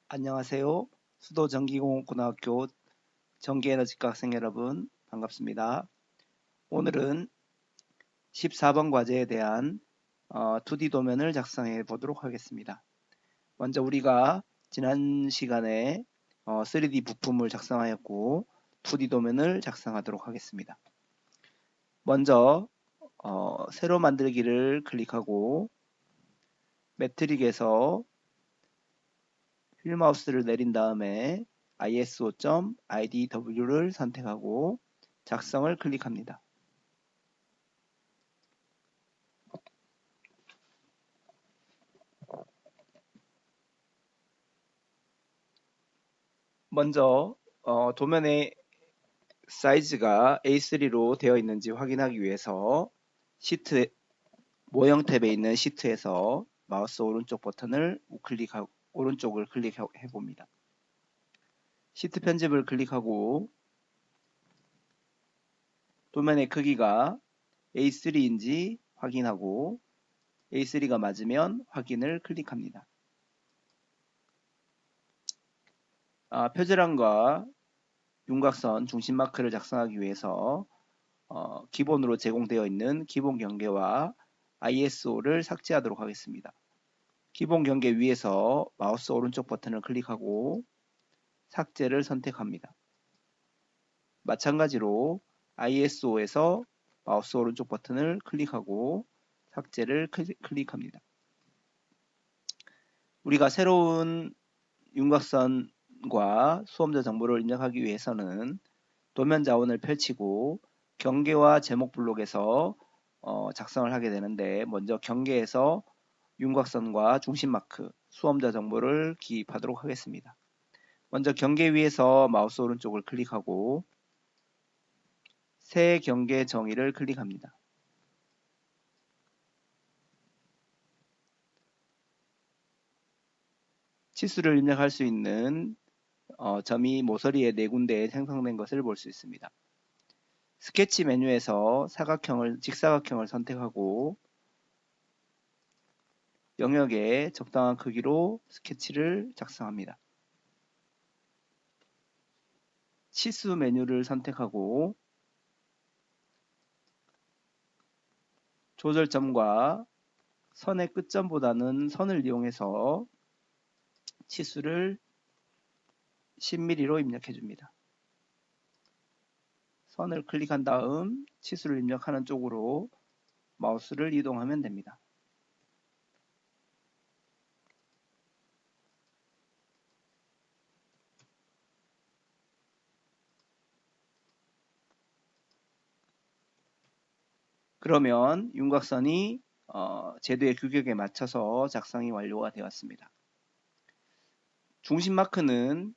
안녕하세요. 수도전기공업고등학교 전기에너지과 학생 여러분 반갑습니다. 오늘은 14번 과제에 대한 2D 도면을 작성해 보도록 하겠습니다. 먼저 우리가 지난 시간에 3D 부품을 작성하였고 2D 도면을 작성하도록 하겠습니다. 먼저 새로 만들기를 클릭하고 매트릭에서 휠마우스를 내린 다음에 iso.idw를 선택하고 작성을 클릭합니다. 먼저 도면의 사이즈가 A3로 되어 있는지 확인하기 위해서 시트 모형 탭에 있는 시트에서 마우스 오른쪽 버튼을 우클릭하고 오른쪽을 클릭해 봅니다. 시트 편집을 클릭하고 도면의 크기가 A3인지 확인하고 A3가 맞으면 확인을 클릭합니다. 표제란과 윤곽선 중심 마크를 작성하기 위해서 기본으로 제공되어 있는 기본 경계와 ISO를 삭제하도록 하겠습니다. 기본 경계 위에서 마우스 오른쪽 버튼을 클릭하고 삭제를 선택합니다. 마찬가지로 ISO에서 마우스 오른쪽 버튼을 클릭하고 삭제를 클릭합니다. 우리가 새로운 윤곽선과 수험자 정보를 입력하기 위해서는 도면 자원을 펼치고 경계와 제목 블록에서 작성을 하게 되는데 먼저 경계에서 윤곽선과 중심 마크, 수험자 정보를 기입하도록 하겠습니다. 먼저 경계 위에서 마우스 오른쪽을 클릭하고 새 경계 정의를 클릭합니다. 치수를 입력할 수 있는 점이 모서리에 4군데에 생성된 것을 볼 수 있습니다. 스케치 메뉴에서 직사각형을 선택하고 영역에 적당한 크기로 스케치를 작성합니다. 치수 메뉴를 선택하고 조절점과 선의 끝점보다는 선을 이용해서 치수를 10mm로 입력해 줍니다. 선을 클릭한 다음 치수를 입력하는 쪽으로 마우스를 이동하면 됩니다. 그러면 윤곽선이 제도의 규격에 맞춰서 작성이 완료가 되었습니다. 중심 마크는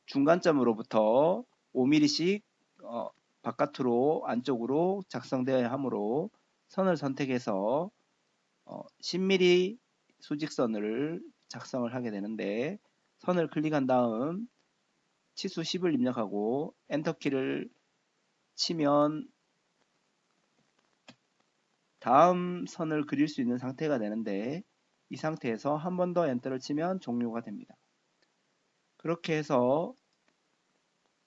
중간점으로부터 5mm씩 바깥으로 안쪽으로 작성되어야 하므로 선을 선택해서 10mm 수직선을 작성을 하게 되는데 선을 클릭한 다음 치수 10을 입력하고 엔터키를 치면 다음 선을 그릴 수 있는 상태가 되는데 이 상태에서 한 번 더 엔터를 치면 종료가 됩니다. 그렇게 해서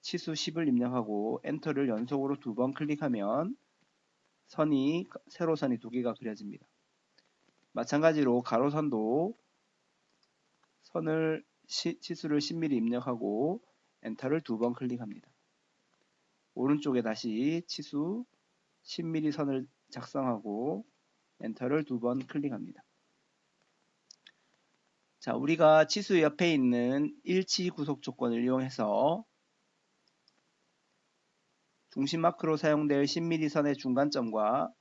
치수 10을 입력하고 엔터를 연속으로 2번 클릭하면 세로선이 2개가 그려집니다. 마찬가지로 가로선도 치수를 10mm 입력하고 엔터를 2번 클릭합니다. 오른쪽에 다시 치수 10mm 선을 작성하고 엔터를 2번 클릭합니다. 자, 우리가 치수 옆에 있는 일치 구속 조건을 이용해서 중심 마크로 사용될 10mm 선의 중간점과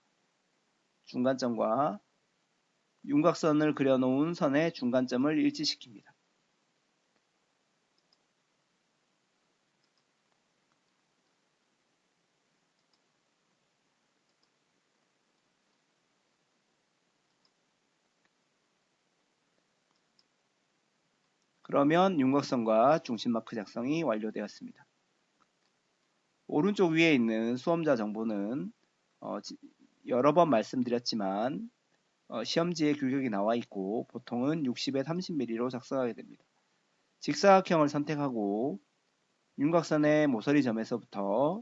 윤곽선을 그려놓은 선의 중간점을 일치시킵니다. 그러면 윤곽선과 중심 마크 작성이 완료되었습니다. 오른쪽 위에 있는 수험자 정보는 여러 번 말씀드렸지만 시험지에 규격이 나와 있고 보통은 60에 30mm로 작성하게 됩니다. 직사각형을 선택하고 윤곽선의 모서리 점에서부터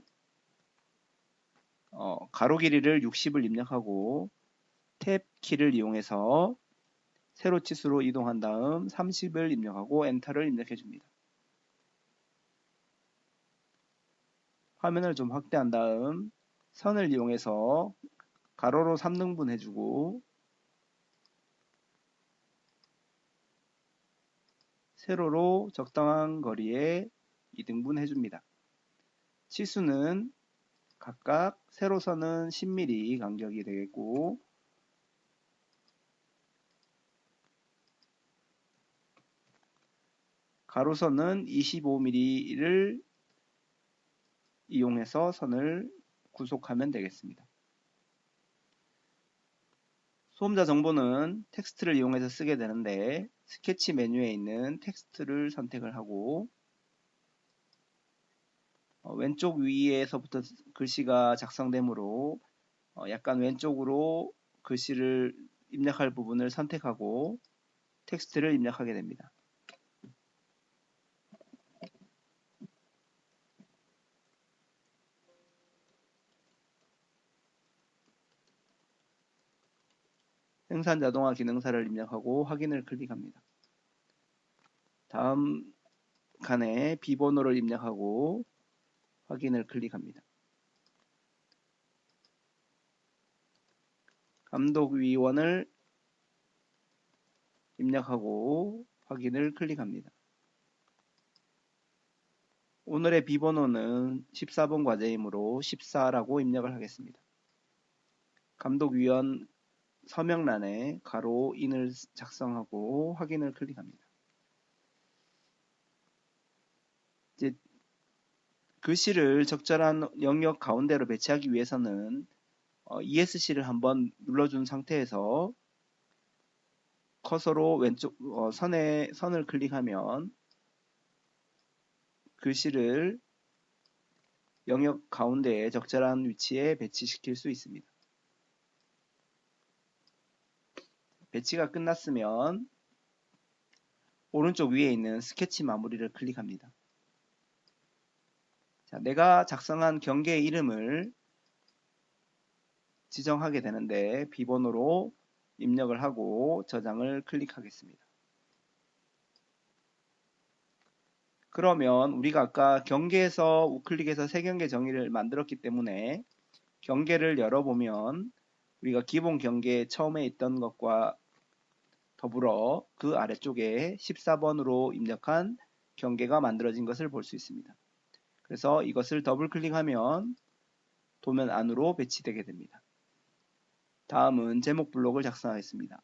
가로 길이를 60을 입력하고 탭 키를 이용해서 세로 치수로 이동한 다음 30을 입력하고 엔터를 입력해 줍니다. 화면을 좀 확대한 다음 선을 이용해서 가로로 3등분 해주고 세로로 적당한 거리에 2등분 해줍니다. 치수는 각각 세로선은 10mm 간격이 되겠고 가로선은 25mm를 이용해서 선을 구속하면 되겠습니다. 수험자 정보는 텍스트를 이용해서 쓰게 되는데 스케치 메뉴에 있는 텍스트를 선택을 하고 왼쪽 위에서부터 글씨가 작성되므로 약간 왼쪽으로 글씨를 입력할 부분을 선택하고 텍스트를 입력하게 됩니다. 생산 자동화 기능사를 입력하고 확인을 클릭합니다. 다음 칸에 비번호를 입력하고 확인을 클릭합니다. 감독위원을 입력하고 확인을 클릭합니다. 오늘의 비번호는 14번 과제이므로 14라고 입력을 하겠습니다. 감독위원 서명란에 가로 인을 작성하고 확인을 클릭합니다. 이제 글씨를 적절한 영역 가운데로 배치하기 위해서는 ESC를 한번 눌러준 상태에서 커서로 왼쪽 선을 클릭하면 글씨를 영역 가운데에 적절한 위치에 배치시킬 수 있습니다. 배치가 끝났으면 오른쪽 위에 있는 스케치 마무리를 클릭합니다. 자, 내가 작성한 경계의 이름을 지정하게 되는데 비번호로 입력을 하고 저장을 클릭하겠습니다. 그러면 우리가 아까 경계에서 우클릭해서 새 경계 정의를 만들었기 때문에 경계를 열어보면 우리가 기본 경계 처음에 있던 것과 더불어 그 아래쪽에 14번으로 입력한 경계가 만들어진 것을 볼 수 있습니다. 그래서 이것을 더블 클릭하면 도면 안으로 배치되게 됩니다. 다음은 제목 블록을 작성하겠습니다.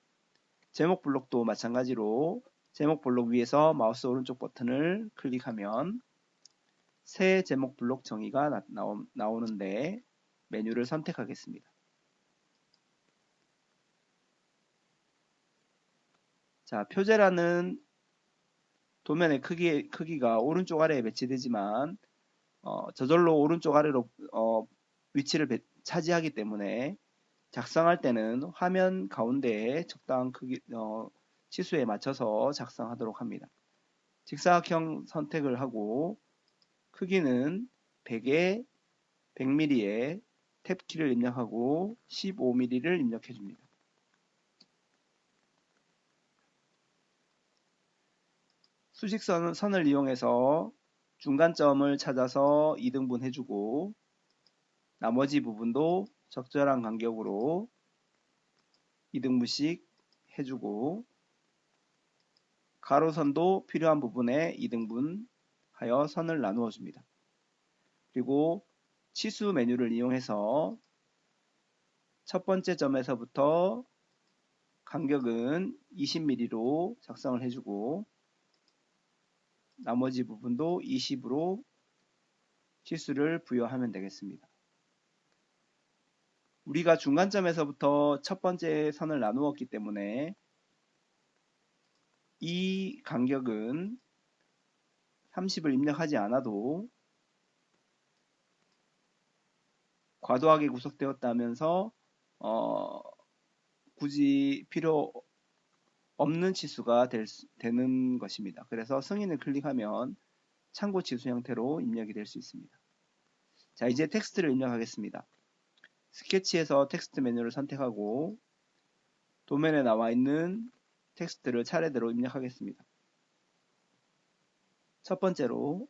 제목 블록도 마찬가지로 제목 블록 위에서 마우스 오른쪽 버튼을 클릭하면 새 제목 블록 정의가 나오는데 메뉴를 선택하겠습니다. 자, 표제라는 도면의 크기가 오른쪽 아래에 배치되지만 저절로 오른쪽 아래로 위치를 차지하기 때문에 작성할 때는 화면 가운데에 적당한 크기 치수에 맞춰서 작성하도록 합니다. 직사각형 선택을 하고 크기는 100에 100mm에 탭키를 입력하고 15mm를 입력해 줍니다. 수직선을 이용해서 중간점을 찾아서 2등분 해주고 나머지 부분도 적절한 간격으로 2등분씩 해주고 가로선도 필요한 부분에 2등분 하여 선을 나누어 줍니다. 그리고 치수 메뉴를 이용해서 첫 번째 점에서부터 간격은 20mm로 작성을 해주고 나머지 부분도 20으로 치수를 부여하면 되겠습니다. 우리가 중간점에서부터 첫 번째 선을 나누었기 때문에 이 간격은 30을 입력하지 않아도 과도하게 구속되었다면서 굳이 필요 없는 치수가 되는 것입니다. 그래서 승인을 클릭하면 참고 치수 형태로 입력이 될 수 있습니다. 자, 이제 텍스트를 입력하겠습니다. 스케치에서 텍스트 메뉴를 선택하고 도면에 나와 있는 텍스트를 차례대로 입력하겠습니다. 첫 번째로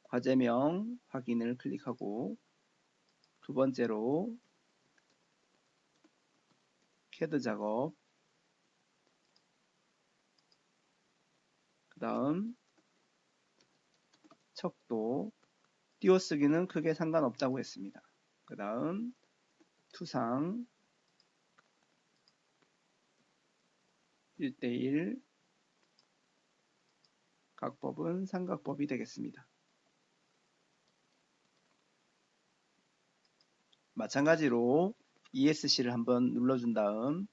과제명 확인을 클릭하고, 두 번째로 CAD 작업, 그 다음 척도, 띄어쓰기는 크게 상관없다고 했습니다. 그 다음 투상 1:1, 각법은 삼각법이 되겠습니다. 마찬가지로 ESC를 한번 눌러준 다음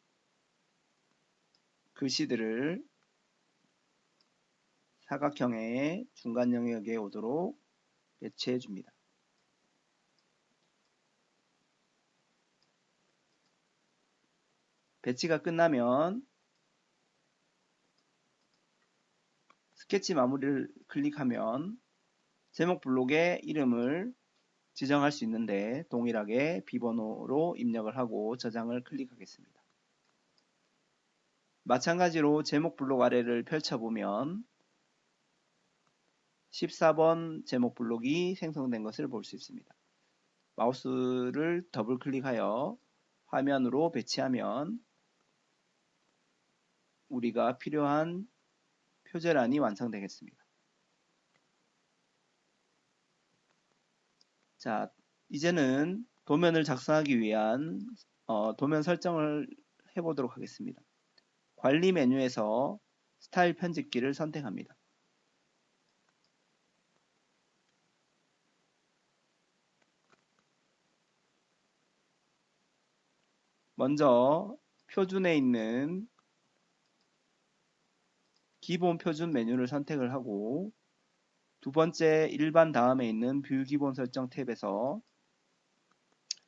글씨들을 사각형의 중간 영역에 오도록 배치해 줍니다. 배치가 끝나면 스케치 마무리를 클릭하면 제목 블록의 이름을 지정할 수 있는데 동일하게 비번호로 입력을 하고 저장을 클릭하겠습니다. 마찬가지로 제목 블록 아래를 펼쳐보면 14번 제목 블록이 생성된 것을 볼 수 있습니다. 마우스를 더블 클릭하여 화면으로 배치하면 우리가 필요한 표제란이 완성되겠습니다. 자, 이제는 도면을 작성하기 위한 도면 설정을 해보도록 하겠습니다. 관리 메뉴에서 스타일 편집기를 선택합니다. 먼저 표준에 있는 기본 표준 메뉴를 선택을 하고, 두 번째 일반 다음에 있는 뷰 기본 설정 탭에서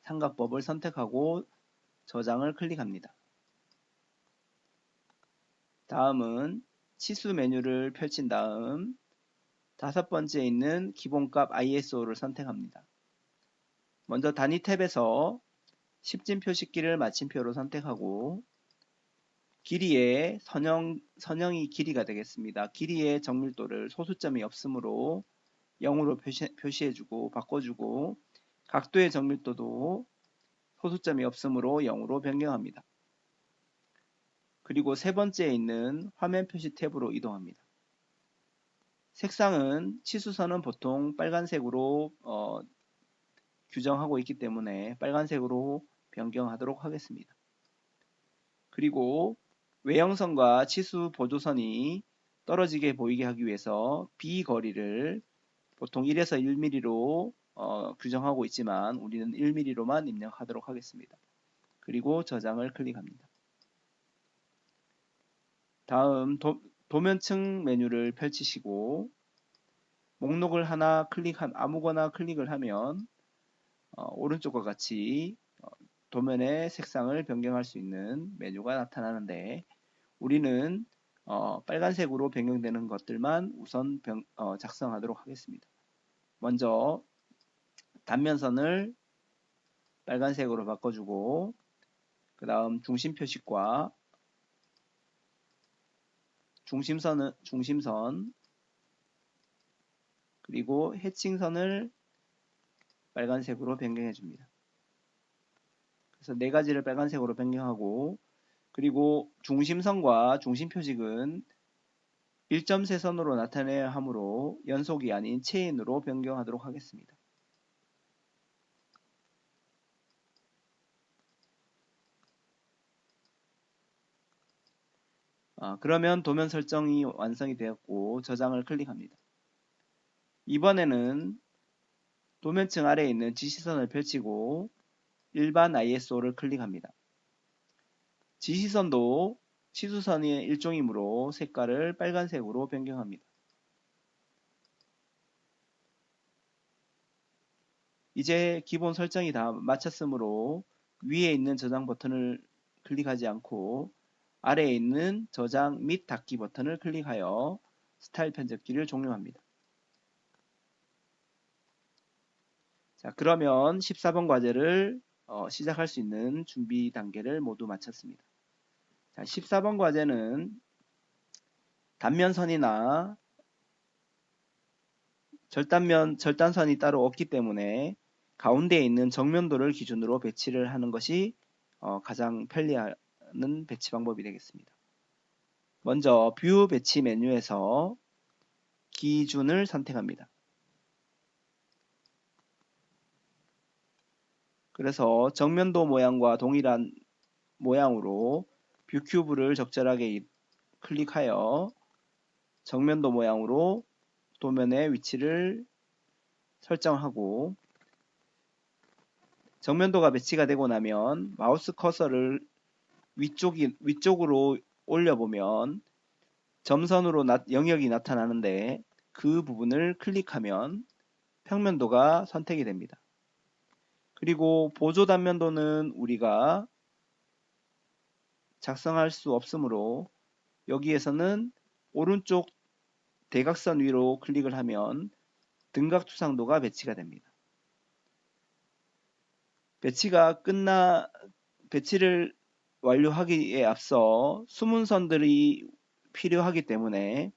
삼각법을 선택하고 저장을 클릭합니다. 다음은 치수 메뉴를 펼친 다음 다섯 번째에 있는 기본값 ISO를 선택합니다. 먼저 단위 탭에서 10진 표식기를 마침표로 선택하고 길이의 선형이 길이가 되겠습니다. 길이의 정밀도를 소수점이 없으므로 0으로 표시해주고 바꿔주고, 각도의 정밀도도 소수점이 없으므로 0으로 변경합니다. 그리고 세 번째에 있는 화면 표시 탭으로 이동합니다. 색상은 치수선은 보통 빨간색으로 규정하고 있기 때문에 빨간색으로 변경하도록 하겠습니다. 그리고 외형선과 치수 보조선이 떨어지게 보이게 하기 위해서 비거리를 보통 1에서 1mm로 규정하고 있지만 우리는 1mm로만 입력하도록 하겠습니다. 그리고 저장을 클릭합니다. 다음 도면층 메뉴를 펼치시고 목록을 아무거나 클릭을 하면 오른쪽과 같이 도면의 색상을 변경할 수 있는 메뉴가 나타나는데 우리는 빨간색으로 변경되는 것들만 우선 작성하도록 하겠습니다. 먼저 단면선을 빨간색으로 바꿔주고, 그 다음 중심 표식과 중심선 그리고 해칭선을 빨간색으로 변경해 줍니다. 그래서 네 가지를 빨간색으로 변경하고, 그리고 중심선과 중심 표식은 일점세선으로 나타내야 하므로 연속이 아닌 체인으로 변경하도록 하겠습니다. 그러면 도면 설정이 완성이 되었고 저장을 클릭합니다. 이번에는 도면층 아래에 있는 지시선을 펼치고 일반 ISO를 클릭합니다. 지시선도 치수선의 일종이므로 색깔을 빨간색으로 변경합니다. 이제 기본 설정이 다 마쳤으므로 위에 있는 저장 버튼을 클릭하지 않고 아래에 있는 저장 및 닫기 버튼을 클릭하여 스타일 편집기를 종료합니다. 자, 그러면 14번 과제를 시작할 수 있는 준비 단계를 모두 마쳤습니다. 자, 14번 과제는 단면선이나 절단선이 따로 없기 때문에 가운데에 있는 정면도를 기준으로 배치를 하는 것이 가장 편리한 배치 방법이 되겠습니다. 먼저 뷰 배치 메뉴에서 기준을 선택합니다. 그래서 정면도 모양과 동일한 모양으로 뷰 큐브를 적절하게 클릭하여 정면도 모양으로 도면의 위치를 설정하고 정면도가 배치가 되고 나면 마우스 커서를 위쪽으로 올려보면 점선으로 영역이 나타나는데 그 부분을 클릭하면 평면도가 선택이 됩니다. 그리고 보조 단면도는 우리가 작성할 수 없으므로 여기에서는 오른쪽 대각선 위로 클릭을 하면 등각투상도가 배치가 됩니다. 배치를 완료하기에 앞서 숨은 선들이 필요하기 때문에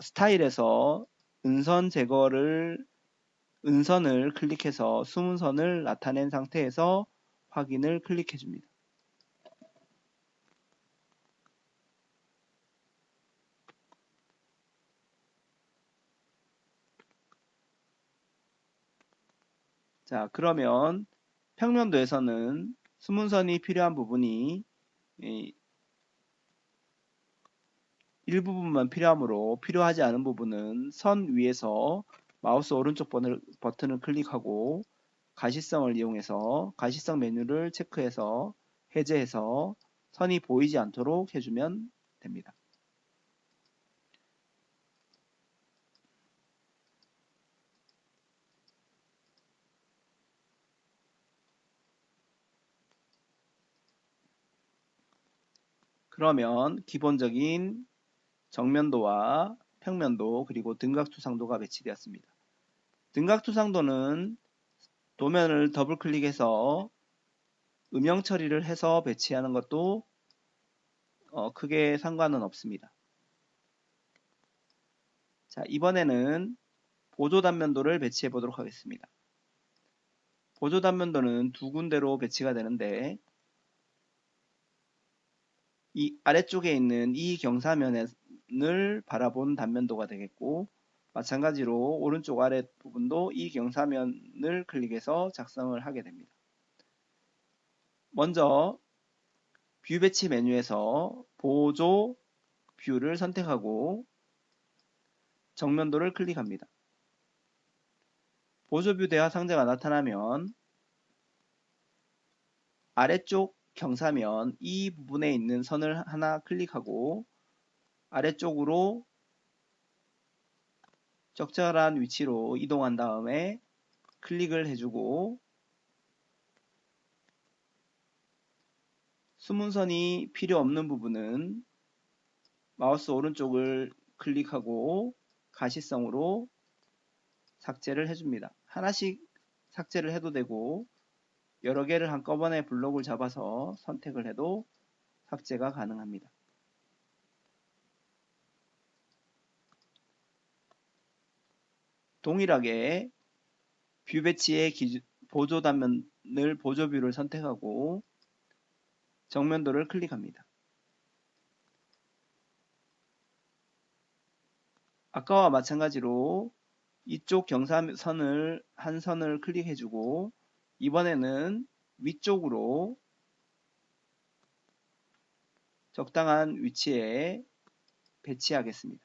스타일에서 은선을 클릭해서 숨은 선을 나타낸 상태에서 확인을 클릭해 줍니다. 자, 그러면 평면도에서는 숨은 선이 필요한 부분이 일부분만 필요하므로 필요하지 않은 부분은 선 위에서 마우스 오른쪽 버튼을 클릭하고 가시성을 이용해서 가시성 메뉴를 체크해서 해제해서 선이 보이지 않도록 해주면 됩니다. 그러면 기본적인 정면도와 평면도 그리고 등각투상도가 배치되었습니다. 등각투상도는 도면을 더블 클릭해서 음영 처리를 해서 배치하는 것도 크게 상관은 없습니다. 자, 이번에는 보조 단면도를 배치해 보도록 하겠습니다. 보조 단면도는 두 군데로 배치가 되는데 이 아래쪽에 있는 이 경사면을 바라본 단면도가 되겠고 마찬가지로 오른쪽 아래 부분도 이 경사면을 클릭해서 작성을 하게 됩니다. 먼저 뷰 배치 메뉴에서 보조 뷰를 선택하고 정면도를 클릭합니다. 보조 뷰 대화 상자가 나타나면 아래쪽 경사면 이 부분에 있는 선을 하나 클릭하고 아래쪽으로 적절한 위치로 이동한 다음에 클릭을 해주고 숨은 선이 필요 없는 부분은 마우스 오른쪽을 클릭하고 가시성으로 삭제를 해줍니다. 하나씩 삭제를 해도 되고 여러 개를 한꺼번에 블록을 잡아서 선택을 해도 삭제가 가능합니다. 동일하게 뷰 배치의 보조 단면을 보조 뷰를 선택하고 정면도를 클릭합니다. 아까와 마찬가지로 이쪽 경사선을 한 선을 클릭해주고 이번에는 위쪽으로 적당한 위치에 배치하겠습니다.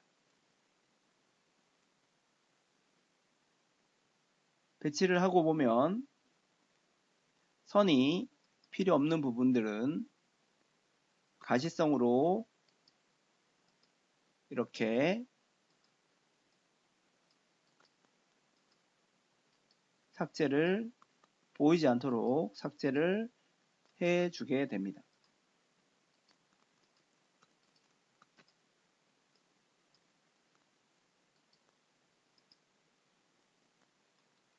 배치를 하고 보면 선이 필요 없는 부분들은 가시성으로 이렇게 삭제를 보이지 않도록 삭제를 해주게 됩니다.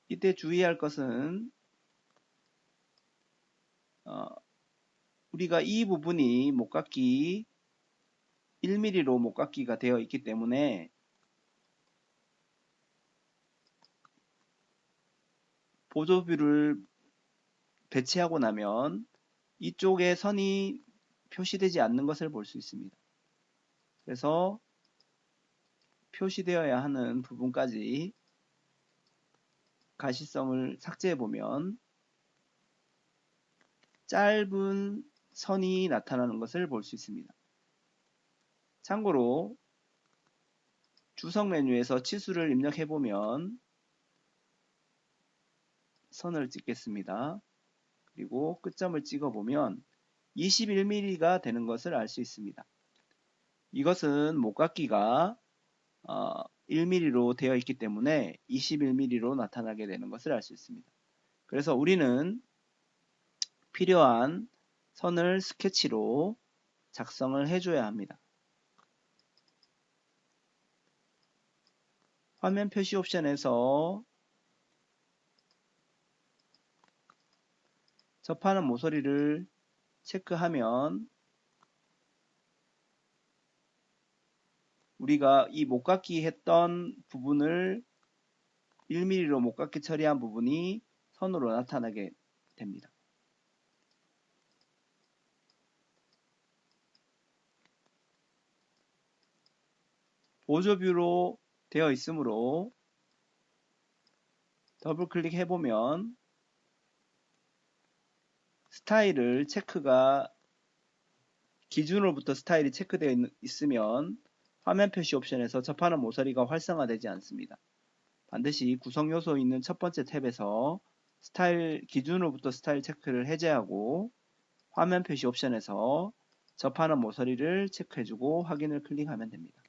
이때 주의할 것은 우리가 이 부분이 목깎이 1mm로 목깎이가 되어 있기 때문에 보조뷰를 배치하고 나면 이쪽에 선이 표시되지 않는 것을 볼 수 있습니다. 그래서 표시되어야 하는 부분까지 가시성을 삭제해 보면 짧은 선이 나타나는 것을 볼 수 있습니다. 참고로 주석 메뉴에서 치수를 입력해 보면 선을 찍겠습니다. 그리고 끝점을 찍어 보면 21mm가 되는 것을 알 수 있습니다. 이것은 목깎이가 1mm로 되어 있기 때문에 21mm로 나타나게 되는 것을 알 수 있습니다. 그래서 우리는 필요한 선을 스케치로 작성을 해줘야 합니다. 화면 표시 옵션에서 접하는 모서리를 체크하면 우리가 이 목깎이 했던 부분을 1mm로 목깎이 처리한 부분이 선으로 나타나게 됩니다. 보조뷰로 되어 있으므로 더블 클릭해 보면 스타일을 체크가 기준으로부터 스타일이 체크되어 있으면 화면 표시 옵션에서 접하는 모서리가 활성화되지 않습니다. 반드시 구성 요소 있는 첫 번째 탭에서 스타일 기준으로부터 스타일 체크를 해제하고 화면 표시 옵션에서 접하는 모서리를 체크해주고 확인을 클릭하면 됩니다.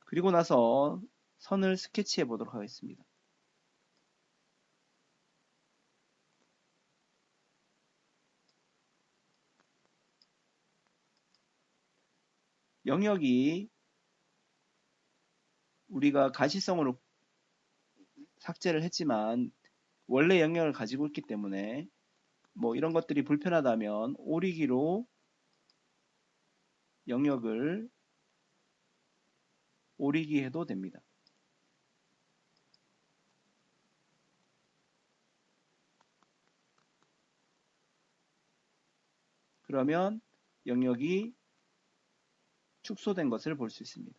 그리고 나서 선을 스케치해 보도록 하겠습니다. 영역이 우리가 가시성으로 삭제를 했지만 원래 영역을 가지고 있기 때문에 뭐 이런 것들이 불편하다면 오리기로 영역을 오리기 해도 됩니다. 그러면 영역이 축소된 것을 볼 수 있습니다.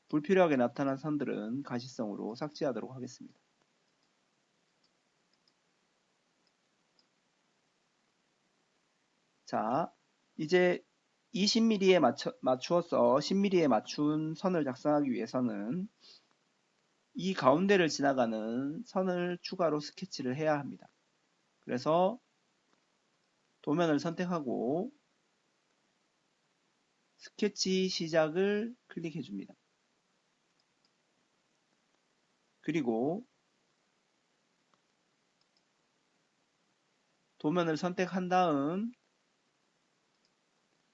불필요하게 나타난 선들은 가시성으로 삭제하도록 하겠습니다. 자, 이제 20mm에 맞추어서 10mm에 맞춘 선을 작성하기 위해서는 이 가운데를 지나가는 선을 추가로 스케치를 해야 합니다. 그래서 도면을 선택하고 스케치 시작을 클릭해 줍니다. 그리고 도면을 선택한 다음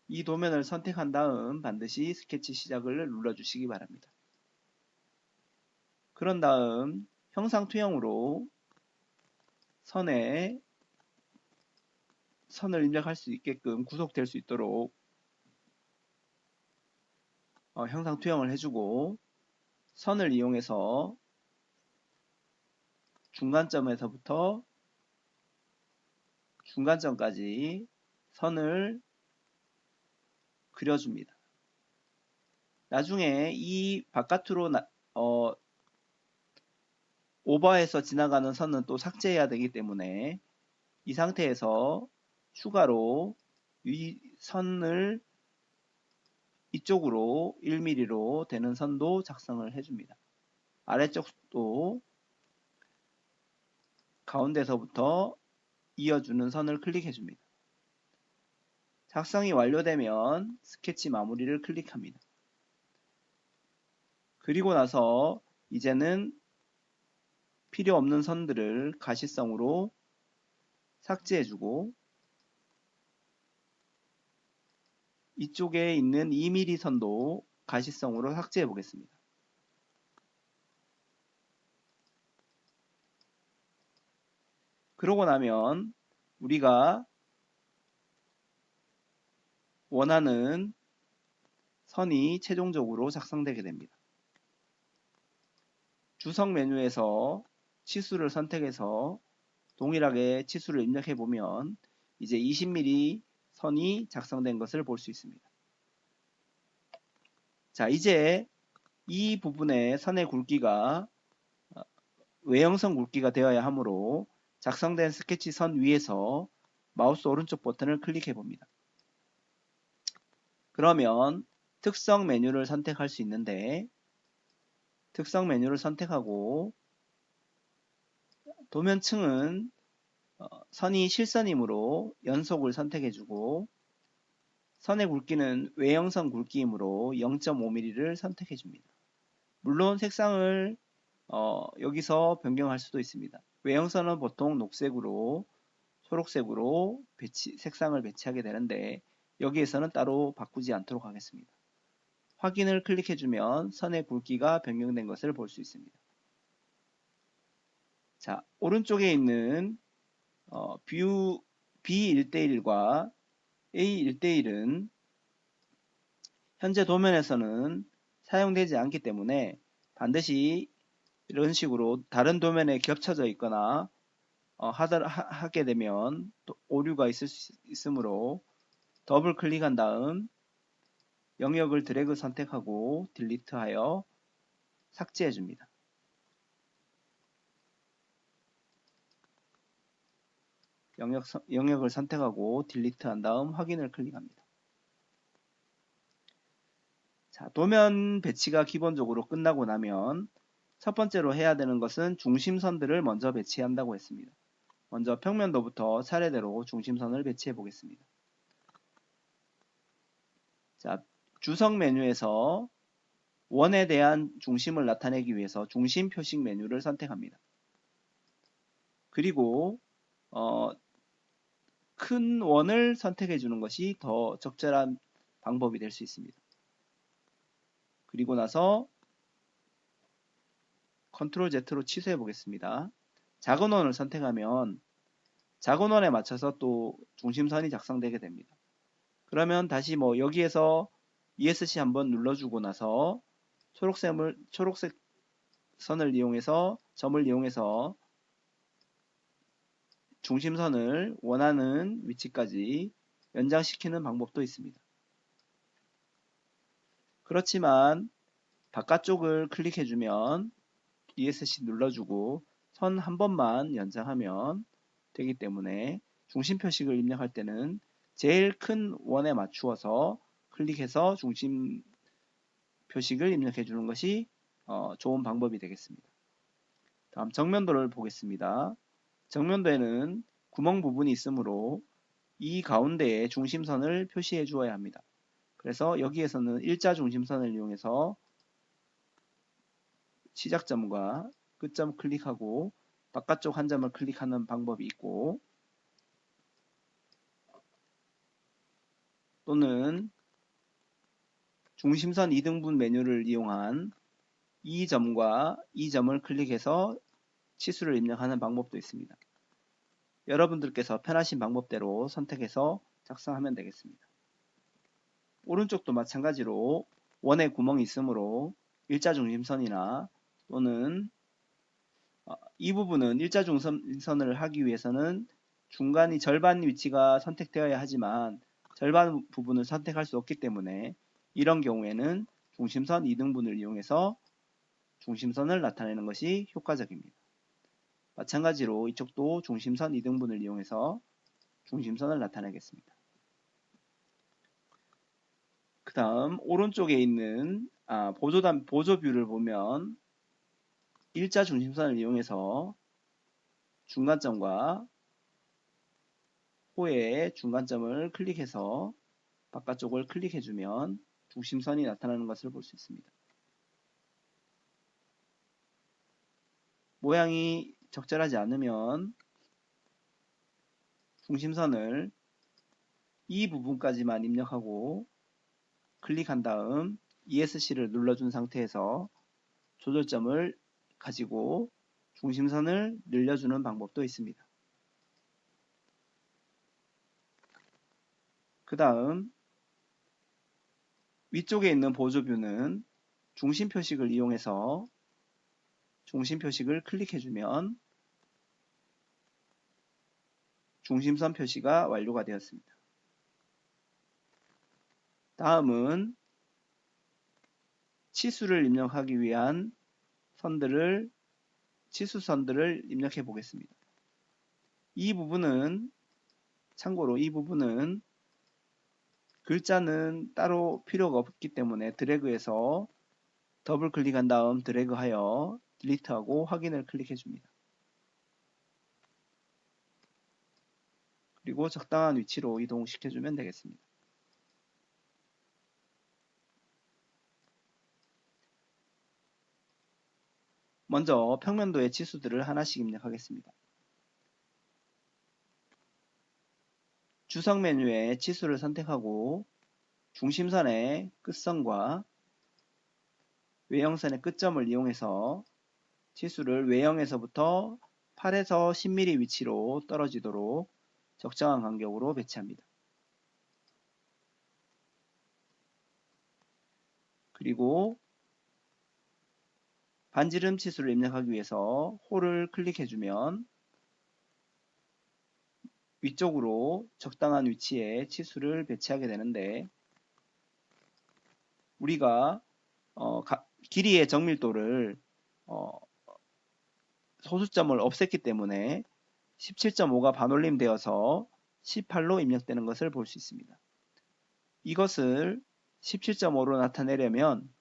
이 도면을 선택한 다음 반드시 스케치 시작을 눌러주시기 바랍니다. 그런 다음 형상 투영으로 선을 입력할 수 있게끔 구속될 수 있도록 형상 투영을 해주고 선을 이용해서 중간점에서부터 중간점까지 선을 그려줍니다. 나중에 이 바깥으로 오버해서 지나가는 선은 또 삭제해야 되기 때문에 이 상태에서 추가로 이 선을 이쪽으로 1mm로 되는 선도 작성을 해줍니다. 아래쪽도 가운데서부터 이어주는 선을 클릭해줍니다. 작성이 완료되면 스케치 마무리를 클릭합니다. 그리고 나서 이제는 필요 없는 선들을 가시성으로 삭제해주고 이쪽에 있는 2mm 선도 가시성으로 삭제해 보겠습니다. 그러고 나면 우리가 원하는 선이 최종적으로 작성되게 됩니다. 주석 메뉴에서 치수를 선택해서 동일하게 치수를 입력해 보면 이제 20mm 선이 작성된 것을 볼 수 있습니다. 자, 이제 이 부분의 선의 굵기가 외형선 굵기가 되어야 하므로 작성된 스케치 선 위에서 마우스 오른쪽 버튼을 클릭해 봅니다. 그러면 특성 메뉴를 선택할 수 있는데 특성 메뉴를 선택하고 도면층은 선이 실선이므로 연속을 선택해주고 선의 굵기는 외형선 굵기이므로 0.5mm를 선택해줍니다. 물론 색상을 여기서 변경할 수도 있습니다. 외형선은 보통 녹색으로 초록색으로 색상을 배치하게 되는데 여기에서는 따로 바꾸지 않도록 하겠습니다. 확인을 클릭해주면 선의 굵기가 변경된 것을 볼 수 있습니다. 자, 오른쪽에 있는 뷰 B1:1과 A1:1은 현재 도면에서는 사용되지 않기 때문에 반드시 이런 식으로 다른 도면에 겹쳐져 있거나 하게 되면 또 오류가 있을 수 있으므로 더블 클릭한 다음 영역을 드래그 선택하고 딜리트하여 삭제해 줍니다. 영역을 선택하고 딜리트한 다음 확인을 클릭합니다. 자, 도면 배치가 기본적으로 끝나고 나면 첫 번째로 해야 되는 것은 중심선들을 먼저 배치한다고 했습니다. 먼저 평면도부터 차례대로 중심선을 배치해 보겠습니다. 자, 주석 메뉴에서 원에 대한 중심을 나타내기 위해서 중심 표식 메뉴를 선택합니다. 그리고 큰 원을 선택해 주는 것이 더 적절한 방법이 될 수 있습니다. 그리고 나서 컨트롤 Z로 취소해 보겠습니다. 작은 원을 선택하면 작은 원에 맞춰서 또 중심선이 작성되게 됩니다. 그러면 다시 여기에서 ESC 한번 눌러주고 나서 초록색 선을 이용해서 점을 이용해서 중심선을 원하는 위치까지 연장시키는 방법도 있습니다. 그렇지만 바깥쪽을 클릭해주면 ESC 눌러주고 선 한 번만 연장하면 되기 때문에 중심 표식을 입력할 때는 제일 큰 원에 맞추어서 클릭해서 중심 표식을 입력해 주는 것이 좋은 방법이 되겠습니다. 다음 정면도를 보겠습니다. 정면도에는 구멍 부분이 있으므로 이 가운데에 중심선을 표시해 주어야 합니다. 그래서 여기에서는 일자 중심선을 이용해서 시작점과 끝점 클릭하고 바깥쪽 한 점을 클릭하는 방법이 있고 또는 중심선 2등분 메뉴를 이용한 이 점과 이 점을 클릭해서 치수를 입력하는 방법도 있습니다. 여러분들께서 편하신 방법대로 선택해서 작성하면 되겠습니다. 오른쪽도 마찬가지로 원에 구멍이 있으므로 일자중심선이나 또는 이 부분은 일자중심선을 하기 위해서는 중간이 절반 위치가 선택되어야 하지만 절반 부분을 선택할 수 없기 때문에 이런 경우에는 중심선 2등분을 이용해서 중심선을 나타내는 것이 효과적입니다. 마찬가지로 이쪽도 중심선 2등분을 이용해서 중심선을 나타내겠습니다. 그 다음 오른쪽에 있는 보조뷰를 보면 일자 중심선을 이용해서 중간점과 호의 중간점을 클릭해서 바깥쪽을 클릭해주면 중심선이 나타나는 것을 볼 수 있습니다. 모양이 적절하지 않으면 중심선을 이 부분까지만 입력하고 클릭한 다음 ESC를 눌러준 상태에서 조절점을 가지고 중심선을 늘려주는 방법도 있습니다. 그 다음 위쪽에 있는 보조뷰는 중심 표식을 이용해서 중심 표식을 클릭해주면 중심선 표시가 완료가 되었습니다. 다음은 치수를 입력하기 위한 치수선들을 입력해 보겠습니다. 참고로 이 부분은 글자는 따로 필요가 없기 때문에 드래그해서 더블 클릭한 다음 드래그하여 딜리트하고 확인을 클릭해 줍니다. 그리고 적당한 위치로 이동시켜 주면 되겠습니다. 먼저 평면도의 치수들을 하나씩 입력하겠습니다. 주석 메뉴에 치수를 선택하고 중심선의 끝선과 외형선의 끝점을 이용해서 치수를 외형에서부터 8에서 10mm 위치로 떨어지도록 적정한 간격으로 배치합니다. 그리고 반지름 치수를 입력하기 위해서 홀을 클릭해주면 위쪽으로 적당한 위치에 치수를 배치하게 되는데 우리가 길이의 정밀도를 소수점을 없앴기 때문에 17.5가 반올림되어서 18로 입력되는 것을 볼 수 있습니다. 이것을 17.5로 나타내려면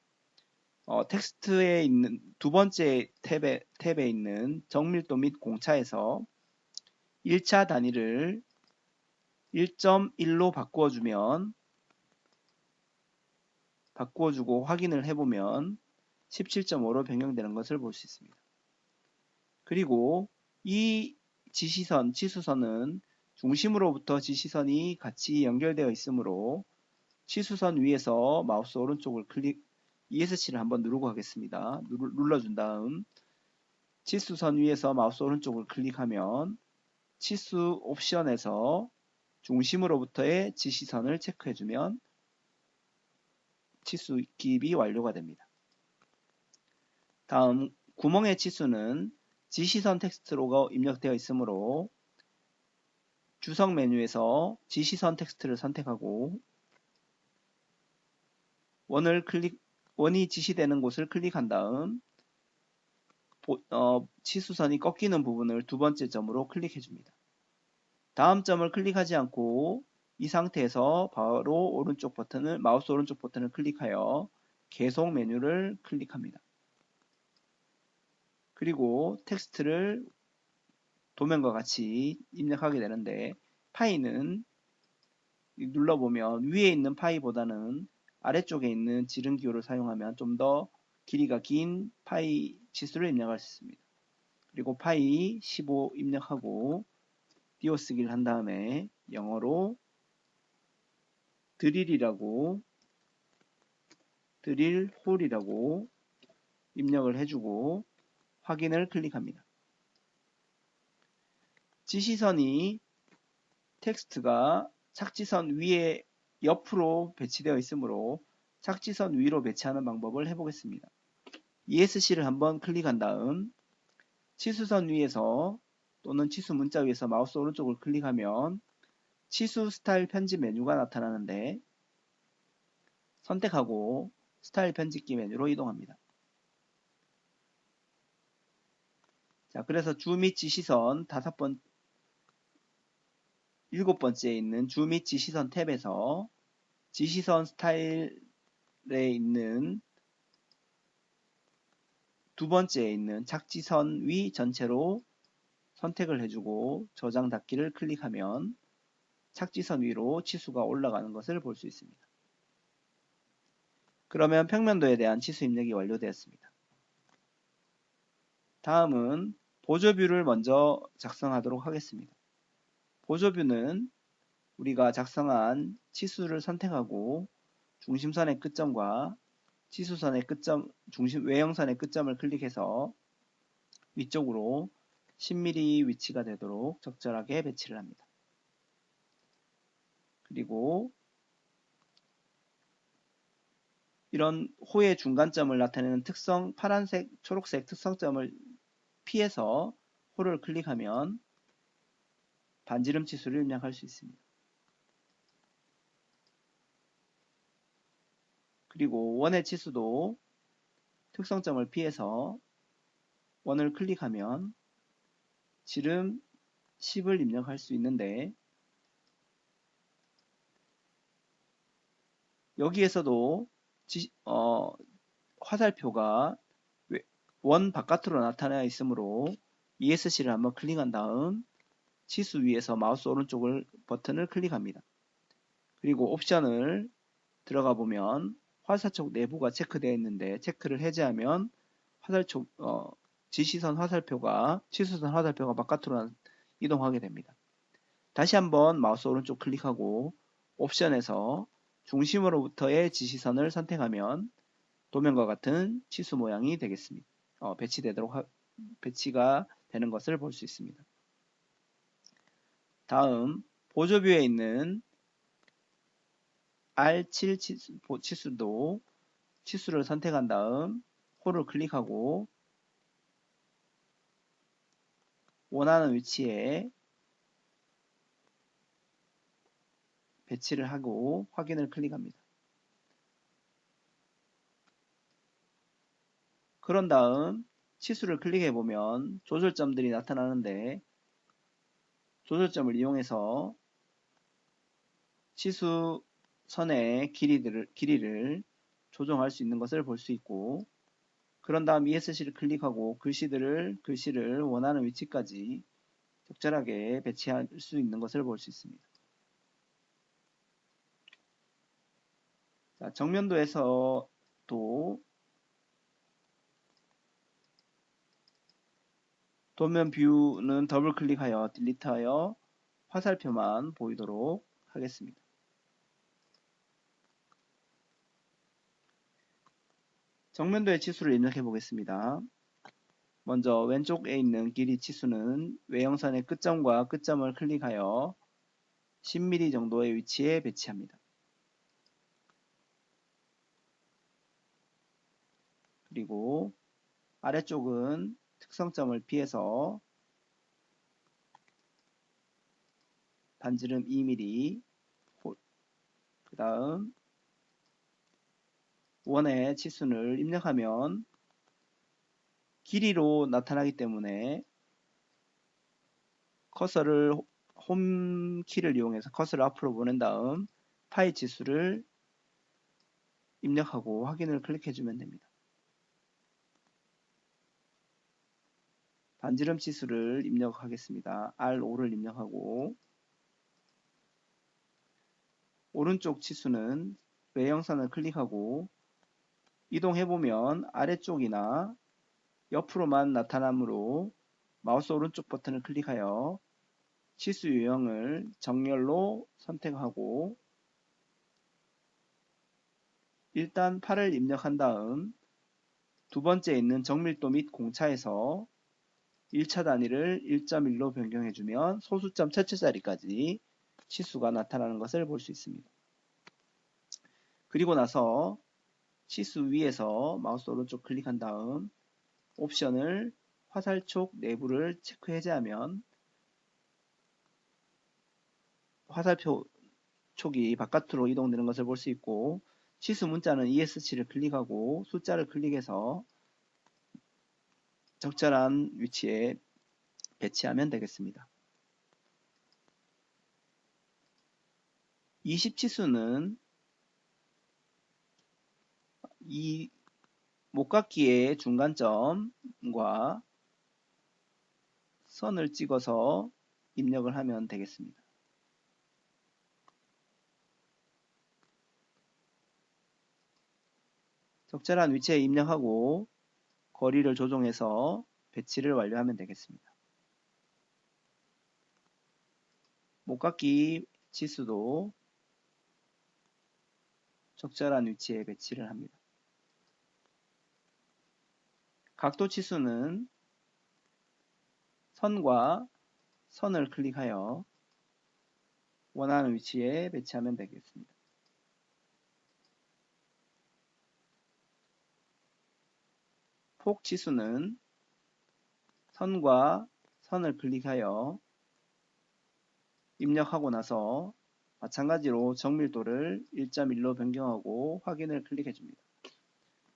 텍스트에 있는 두 번째 탭에 있는 정밀도 및 공차에서 1차 단위를 1.1로 바꾸어주고 확인을 해보면 17.5로 변경되는 것을 볼 수 있습니다. 그리고 이 치수선은 중심으로부터 지시선이 같이 연결되어 있으므로 치수선 위에서 마우스 오른쪽을 ESC를 한번 누르고 하겠습니다. 눌러준 다음 치수선 위에서 마우스 오른쪽을 클릭하면 치수 옵션에서 중심으로부터의 지시선을 체크해주면 치수 기입이 완료가 됩니다. 다음 구멍의 치수는 지시선 텍스트로가 입력되어 있으므로 주석 메뉴에서 지시선 텍스트를 선택하고 원이 지시되는 곳을 클릭한 다음 치수선이 꺾이는 부분을 두 번째 점으로 클릭해 줍니다. 다음 점을 클릭하지 않고 이 상태에서 바로 마우스 오른쪽 버튼을 클릭하여 계속 메뉴를 클릭합니다. 그리고 텍스트를 도면과 같이 입력하게 되는데 파이는 눌러보면 위에 있는 파이보다는 아래쪽에 있는 지름기호를 사용하면 좀 더 길이가 긴 파이 치수를 입력할 수 있습니다. 그리고 파이 15 입력하고 띄어쓰기를 한 다음에 영어로 드릴 홀이라고 입력을 해주고 확인을 클릭합니다. 지시선이 텍스트가 착지선 위에 옆으로 배치되어 있으므로 착지선 위로 배치하는 방법을 해보겠습니다. ESC를 한번 클릭한 다음 치수선 위에서 또는 치수 문자 위에서 마우스 오른쪽을 클릭하면 치수 스타일 편집 메뉴가 나타나는데 선택하고 스타일 편집기 메뉴로 이동합니다. 자, 그래서 주 및 지시선 7번째에 있는 주 및 지시선 탭에서 지시선 스타일에 있는 두 번째에 있는 착지선 위 전체로 선택을 해주고 저장 닫기를 클릭하면 착지선 위로 치수가 올라가는 것을 볼 수 있습니다. 그러면 평면도에 대한 치수 입력이 완료되었습니다. 다음은 보조뷰를 먼저 작성하도록 하겠습니다. 보조뷰는 우리가 작성한 치수를 선택하고 중심선의 끝점과 치수선의 끝점, 외형선의 끝점을 클릭해서 위쪽으로 10mm 위치가 되도록 적절하게 배치를 합니다. 그리고 이런 호의 중간점을 나타내는 특성 파란색, 초록색 특성점을 피해서 호를 클릭하면 반지름 치수를 입력할 수 있습니다. 그리고 원의 치수도 특성점을 피해서 원을 클릭하면 지름 10을 입력할 수 있는데 여기에서도 화살표가 원 바깥으로 나타나 있으므로 ESC를 한번 클릭한 다음 치수 위에서 마우스 오른쪽을 버튼을 클릭합니다. 그리고 옵션을 들어가 보면 화살촉 내부가 체크되어 있는데 체크를 해제하면 화살촉 지시선 화살표가 치수선 화살표가 바깥으로 이동하게 됩니다. 다시 한번 마우스 오른쪽 클릭하고 옵션에서 중심으로부터의 지시선을 선택하면 도면과 같은 치수 모양이 되겠습니다. 배치가 되는 것을 볼 수 있습니다. 다음 보조뷰에 있는 R7 치수도 치수를 선택한 다음 호를 클릭하고 원하는 위치에 배치를 하고 확인을 클릭합니다. 그런 다음 치수를 클릭해 보면 조절점들이 나타나는데 조절점을 이용해서 치수선의 길이를 조정할 수 있는 것을 볼 수 있고 그런 다음 ESC를 클릭하고 글씨를 원하는 위치까지 적절하게 배치할 수 있는 것을 볼 수 있습니다. 자, 정면도에서도 도면 뷰는 더블 클릭하여 딜리트하여 화살표만 보이도록 하겠습니다. 정면도의 치수를 입력해 보겠습니다. 먼저 왼쪽에 있는 길이 치수는 외형선의 끝점과 끝점을 클릭하여 10mm 정도의 위치에 배치합니다. 그리고 아래쪽은 특성점을 피해서 반지름 2mm, 그 다음 원의 치수를 입력하면 길이로 나타나기 때문에 커서를 홈키를 이용해서 커서를 앞으로 보낸 다음 파이 지수를 입력하고 확인을 클릭해주면 됩니다. 반지름 치수를 입력하겠습니다. R5를 입력하고 오른쪽 치수는 외형선을 클릭하고 이동해보면 아래쪽이나 옆으로만 나타나므로 마우스 오른쪽 버튼을 클릭하여 치수 유형을 정렬로 선택하고 일단 8을 입력한 다음 두 번째 있는 정밀도 및 공차에서 1차 단위를 1.1로 변경해주면 소수점 첫째 자리까지 치수가 나타나는 것을 볼 수 있습니다. 그리고 나서 치수 위에서 마우스 오른쪽 클릭한 다음 옵션을 화살촉 내부를 체크 해제하면 화살표 촉이 바깥으로 이동되는 것을 볼 수 있고 치수 문자는 ESC를 클릭하고 숫자를 클릭해서 적절한 위치에 배치하면 되겠습니다. 20치수는 이 목각기의 중간점과 선을 찍어서 입력을 하면 되겠습니다. 적절한 위치에 입력하고 거리를 조정해서 배치를 완료하면 되겠습니다. 목깎이 치수도 적절한 위치에 배치를 합니다. 각도 치수는 선과 선을 클릭하여 원하는 위치에 배치하면 되겠습니다. 폭 치수는 선과 선을 클릭하여 입력하고 나서 마찬가지로 정밀도를 1.1로 변경하고 확인을 클릭해 줍니다.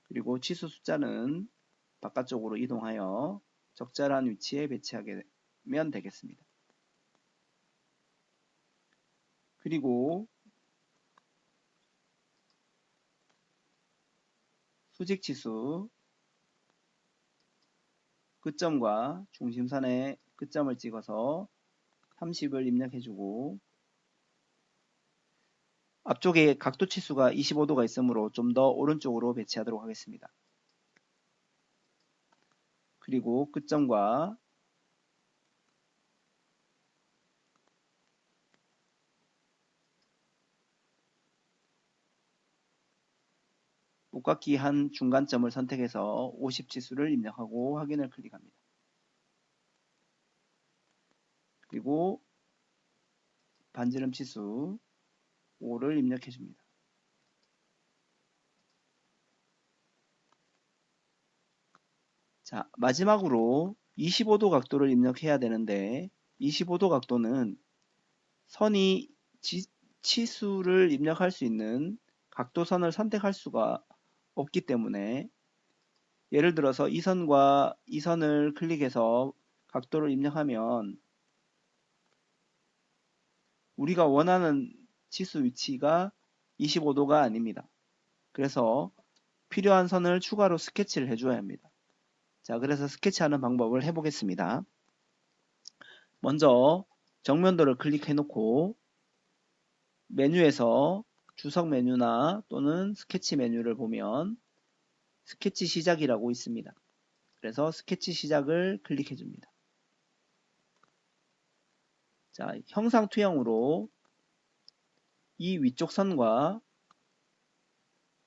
그리고 치수 숫자는 바깥쪽으로 이동하여 적절한 위치에 배치하면 되겠습니다. 그리고 수직 치수 끝점과 중심선의 끝점을 찍어서 30을 입력해주고 앞쪽에 각도 치수가 25도가 있으므로 좀 더 오른쪽으로 배치하도록 하겠습니다. 그리고 끝점과 목깎이 한 중간점을 선택해서 50 치수를 입력하고 확인을 클릭합니다. 그리고 반지름 치수 5를 입력해 줍니다. 자, 마지막으로 25도 각도를 입력해야 되는데 25도 각도는 선이 치수를 입력할 수 있는 각도선을 선택할 수가 없기 때문에 예를 들어서 이 선과 이 선을 클릭해서 각도를 입력하면 우리가 원하는 치수 위치가 25도가 아닙니다. 그래서 필요한 선을 추가로 스케치를 해줘야 합니다. 자, 그래서 스케치하는 방법을 해보겠습니다. 먼저 정면도를 클릭해 놓고 메뉴에서 주석 메뉴나 또는 스케치 메뉴를 보면 스케치 시작이라고 있습니다. 그래서 스케치 시작을 클릭해 줍니다. 자, 형상 투영으로 이 위쪽 선과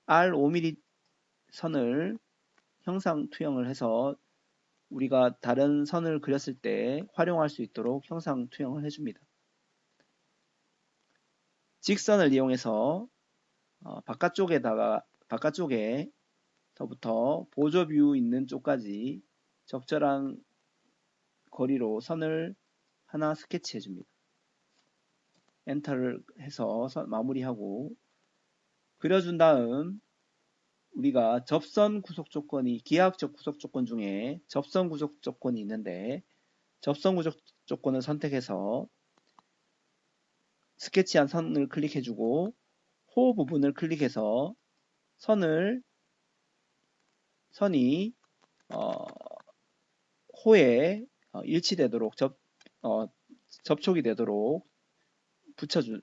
R 5mm 선을 형상 투영을 해서 우리가 다른 선을 그렸을 때 활용할 수 있도록 형상 투영을 해줍니다. 직선을 이용해서 바깥쪽에서부터 보조뷰 있는 쪽까지 적절한 거리로 선을 하나 스케치해 줍니다. 엔터를 해서 마무리하고 그려준 다음 우리가 접선 구속 조건이 기하학적 구속 조건 중에 접선 구속 조건이 있는데 접선 구속 조건을 선택해서 스케치한 선을 클릭해주고 호 부분을 클릭해서 선이 호에 일치되도록 접촉이 되도록 붙여주면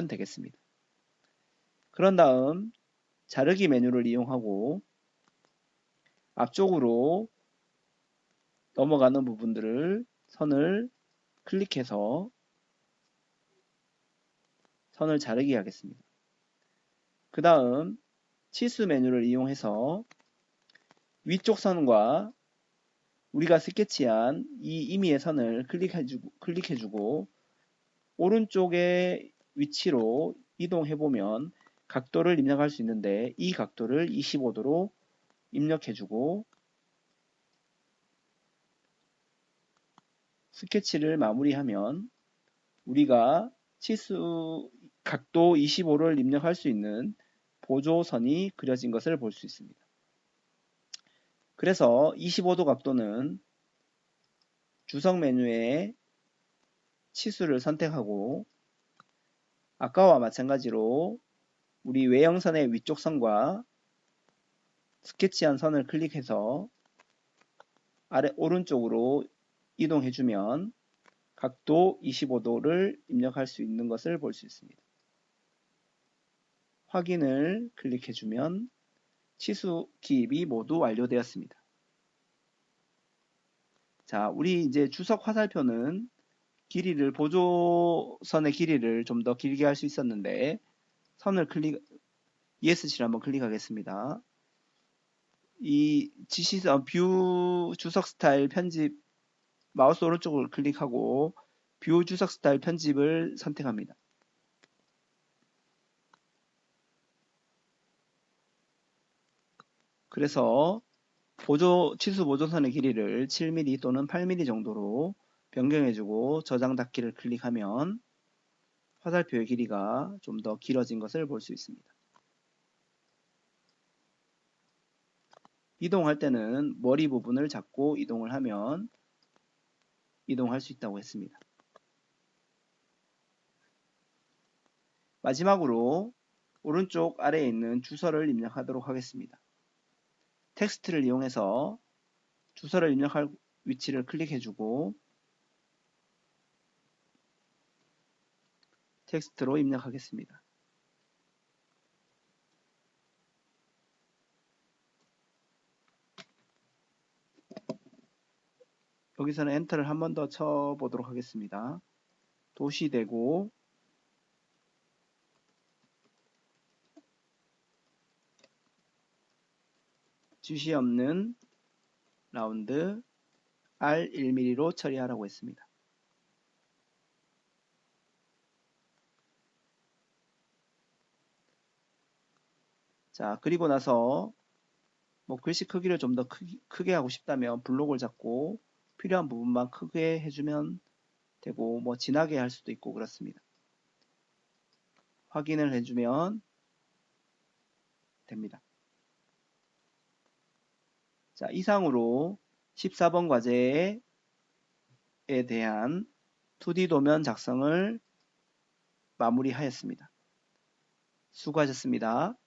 되겠습니다. 그런 다음 자르기 메뉴를 이용하고 앞쪽으로 넘어가는 부분들을 선을 클릭해서 선을 자르기 하겠습니다. 그 다음 치수 메뉴를 이용해서 위쪽 선과 우리가 스케치한 이 임의의 선을 클릭해주고 오른쪽의 위치로 이동해보면 각도를 입력할 수 있는데 이 각도를 25도로 입력해주고 스케치를 마무리하면 우리가 각도 25를 입력할 수 있는 보조선이 그려진 것을 볼 수 있습니다. 그래서 25도 각도는 주석 메뉴에 치수를 선택하고 아까와 마찬가지로 우리 외형선의 위쪽 선과 스케치한 선을 클릭해서 오른쪽으로 이동해주면 각도 25도를 입력할 수 있는 것을 볼 수 있습니다. 확인을 클릭해주면 치수 기입이 모두 완료되었습니다. 자, 우리 이제 주석 화살표는 길이를, 보조선의 길이를 좀 더 길게 할 수 있었는데, 선을 ESC를 한번 클릭하겠습니다. 이 지시선, 뷰 주석 스타일 편집, 마우스 오른쪽을 클릭하고, 뷰 주석 스타일 편집을 선택합니다. 그래서 치수 보조선의 길이를 7mm 또는 8mm 정도로 변경해주고 저장 닫기를 클릭하면 화살표의 길이가 좀 더 길어진 것을 볼 수 있습니다. 이동할 때는 머리 부분을 잡고 이동을 하면 이동할 수 있다고 했습니다. 마지막으로 오른쪽 아래에 있는 주소를 입력하도록 하겠습니다. 텍스트를 이용해서 주소를 입력할 위치를 클릭해주고 텍스트로 입력하겠습니다. 여기서는 엔터를 한 번 더 쳐보도록 하겠습니다. 도시대고 주시 없는 라운드 R 1mm로 처리하라고 했습니다. 자, 그리고 나서 뭐 글씨 크기를 좀 더 크게 하고 싶다면 블록을 잡고 필요한 부분만 크게 해주면 되고 뭐 진하게 할 수도 있고 그렇습니다. 확인을 해주면 됩니다. 자, 이상으로 14번 과제에 대한 2D 도면 작성을 마무리하였습니다. 수고하셨습니다.